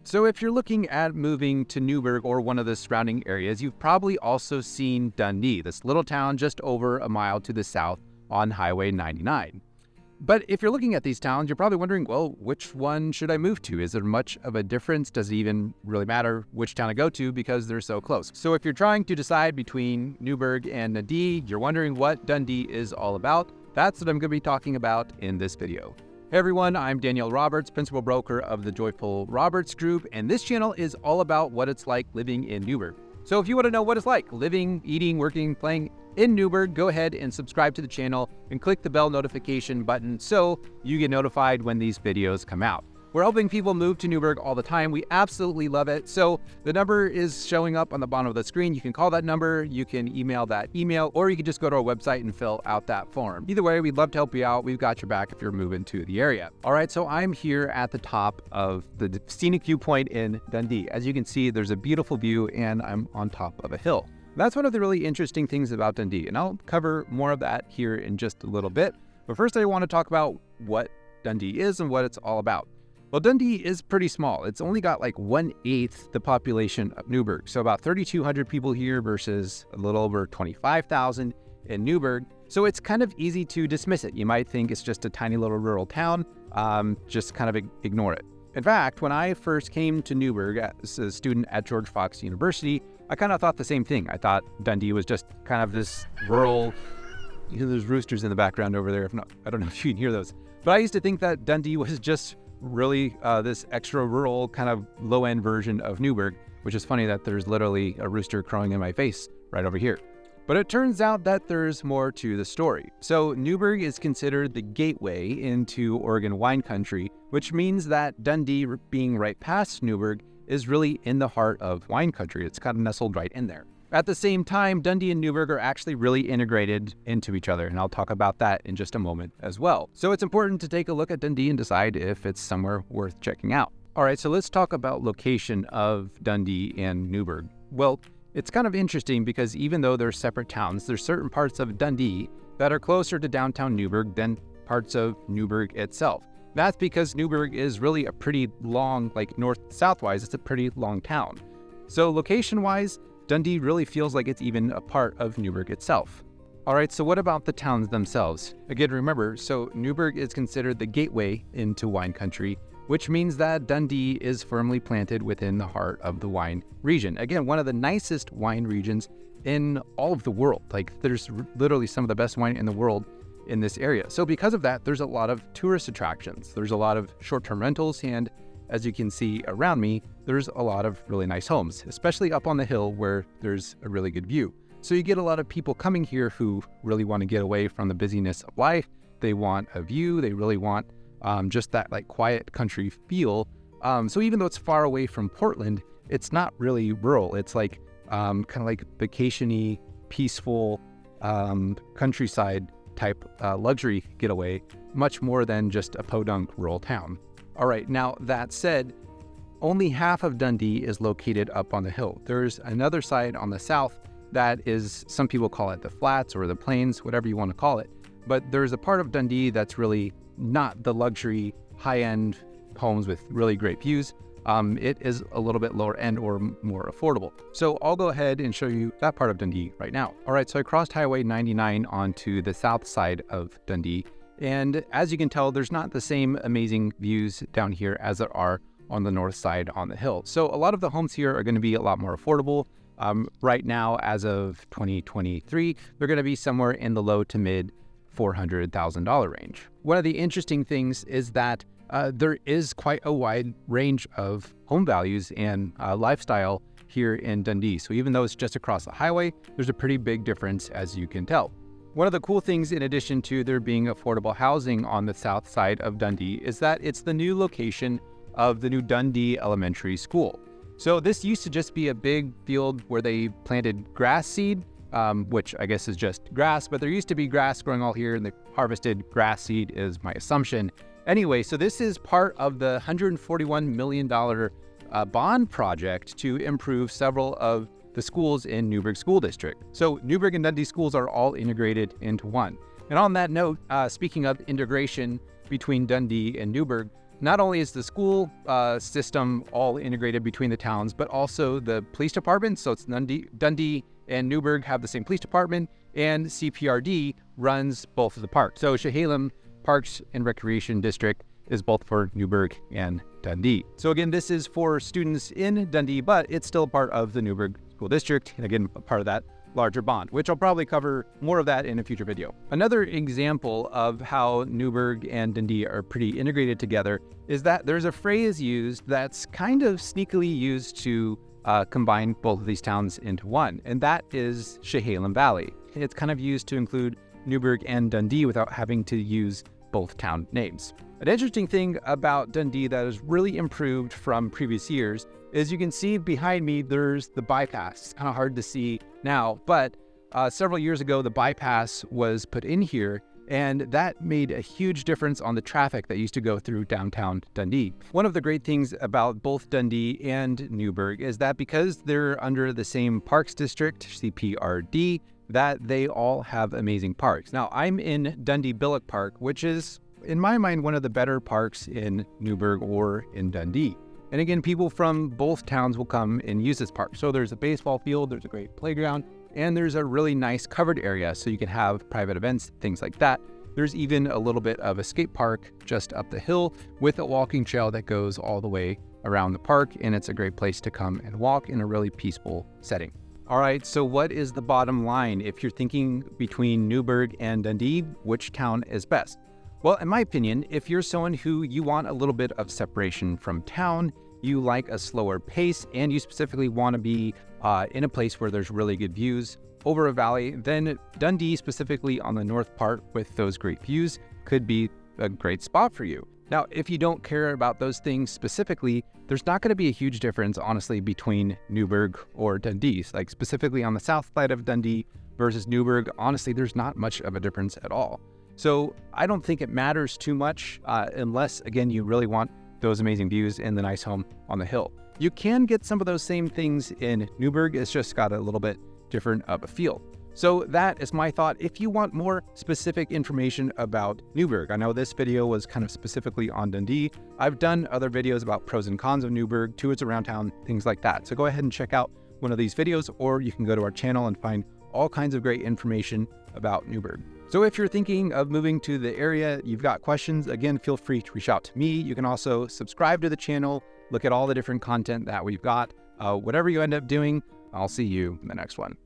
So if you're looking at moving to Newberg or one of the surrounding areas, you've probably also seen Dundee, this little town just over a mile to the south on Highway 99. But if you're looking at these towns, you're probably wondering, well, which one should I move to? Is there much of a difference? Does it even really matter which town I go to because they're so close? So if you're trying to decide between Newberg and Dundee, you're wondering what Dundee is all about, that's what I'm going to be talking about in this video. Hey everyone, I'm Daniel Roberts, principal broker of the Joyful Roberts Group, and this channel is all about what it's like living in Newberg. So if you want to know what it's like living, eating, working, playing in Newberg, go ahead and subscribe to the channel and click the bell notification button so you get notified when these videos come out. We're helping people move to Newberg all the time. We absolutely love it. So the number is showing up on the bottom of the screen. You can call that number, you can email that email, or you can just go to our website and fill out that form. Either way, we'd love to help you out. We've got your back if you're moving to the area. All right, so I'm here at the top of the scenic viewpoint in Dundee. As you can see, there's a beautiful view and I'm on top of a hill. That's one of the really interesting things about Dundee, and I'll cover more of that here in just a little bit. But first I want to talk about what Dundee is and what it's all about. Well, Dundee is pretty small. It's only got like 1/8 the population of Newberg. So about 3,200 people here versus a little over 25,000 in Newberg. So it's kind of easy to dismiss it. You might think it's just a tiny little rural town, just kind of ignore it. In fact, when I first came to Newberg as a student at George Fox University, I kind of thought the same thing. I thought Dundee was just kind of this rural, there's roosters in the background over there. If not, I don't know if you can hear those. But I used to think that Dundee was just really this extra rural kind of low-end version of Newberg, which is funny that there's literally a rooster crowing in my face right over here. But it turns out that there's more to the story. So Newberg is considered the gateway into Oregon wine country, which means that Dundee, being right past Newberg, is really in the heart of wine country. It's kind of nestled right in there. At the same time, Dundee and Newberg are actually really integrated into each other, and I'll talk about that in just a moment as well. So it's important to take a look at Dundee and decide if it's somewhere worth checking out. All right, so let's talk about location of Dundee and Newberg. Well, it's kind of interesting because even though they're separate towns, there's certain parts of Dundee that are closer to downtown Newberg than parts of Newberg itself. That's because Newberg is really a pretty long, like north-south-wise, it's a pretty long town. So location-wise, Dundee really feels like it's even a part of Newberg itself. All right, so what about the towns themselves? Again, remember, so Newberg is considered the gateway into wine country, which means that Dundee is firmly planted within the heart of the wine region. Again, one of the nicest wine regions in all of the world. Like there's literally some of the best wine in the world in this area. So because of that, there's a lot of tourist attractions. There's a lot of short-term rentals, and as you can see around me, there's a lot of really nice homes, especially up on the hill where there's a really good view. So you get a lot of people coming here who really want to get away from the busyness of life. They want a view. They really want just that like quiet country feel. So even though it's far away from Portland, it's not really rural. It's like kind of like vacation-y, peaceful countryside type luxury getaway, much more than just a podunk rural town. All right, now that said, only half of Dundee is located up on the hill. There's another side on the south that is, some people call it the flats or the plains, whatever you want to call it. But there's a part of Dundee that's really not the luxury high-end homes with really great views. It is a little bit lower end or more affordable. So I'll go ahead and show you that part of Dundee right now. All right, so I crossed Highway 99 onto the south side of Dundee. And as you can tell, there's not the same amazing views down here as there are on the north side on the hill. So a lot of the homes here are going to be a lot more affordable. Right now, as of 2023, they're going to be somewhere in the low to mid $400,000 range. One of the interesting things is that there is quite a wide range of home values and lifestyle here in Dundee. So even though it's just across the highway, there's a pretty big difference, as you can tell. One of the cool things, in addition to there being affordable housing on the south side of Dundee, is that it's the new location of the new Dundee Elementary School. So this used to just be a big field where they planted grass seed, which I guess is just grass, but there used to be grass growing all here, and they harvested grass seed is my assumption. Anyway, so this is part of the $141 million bond project to improve several of the schools in Newberg School District. So Newberg and Dundee schools are all integrated into one. And on that note, speaking of integration between Dundee and Newberg, Not only is the school system all integrated between the towns, but also the police department. So it's Dundee and Newberg have the same police department, and CPRD runs both of the parks. So Chehalem Parks and Recreation District is both for Newberg and Dundee. So again, this is for students in Dundee, but it's still part of the Newberg School District, and again, part of that larger bond, which I'll probably cover more of that in a future video. Another example of how Newberg and Dundee are pretty integrated together is that there's a phrase used that's kind of sneakily used to combine both of these towns into one, and that is Chehalem Valley. It's kind of used to include Newberg and Dundee without having to use both town names. An interesting thing about Dundee that has really improved from previous years is you can see behind me there's the bypass. It's kind of hard to see now, but several years ago the bypass was put in here, and that made a huge difference on the traffic that used to go through downtown Dundee. One of the great things about both Dundee and Newberg is that because they're under the same parks district, CPRD, that they all have amazing parks. Now, I'm in Dundee Billock Park, which is, in my mind, one of the better parks in Newberg or in Dundee. And again, people from both towns will come and use this park. So there's a baseball field, there's a great playground, and there's a really nice covered area so you can have private events, things like that. There's even a little bit of a skate park just up the hill with a walking trail that goes all the way around the park, and it's a great place to come and walk in a really peaceful setting. All right, so what is the bottom line? If you're thinking between Newberg and Dundee, which town is best? Well, in my opinion, if you're someone who you want a little bit of separation from town, you like a slower pace, and you specifically want to be in a place where there's really good views over a valley, then Dundee, specifically on the north part with those great views, could be a great spot for you. Now, if you don't care about those things specifically, there's not going to be a huge difference, honestly, between Newberg or Dundee. Like specifically on the south side of Dundee versus Newberg, honestly, there's not much of a difference at all. So I don't think it matters too much unless, again, you really want those amazing views and the nice home on the hill. You can get some of those same things in Newberg. It's just got a little bit different of a feel. So that is my thought. If you want more specific information about Newberg, I know this video was kind of specifically on Dundee. I've done other videos about pros and cons of Newberg, tours around town, things like that. So go ahead and check out one of these videos, or you can go to our channel and find all kinds of great information about Newberg. So if you're thinking of moving to the area, you've got questions, again, feel free to reach out to me. You can also subscribe to the channel, look at all the different content that we've got. Whatever you end up doing, I'll see you in the next one.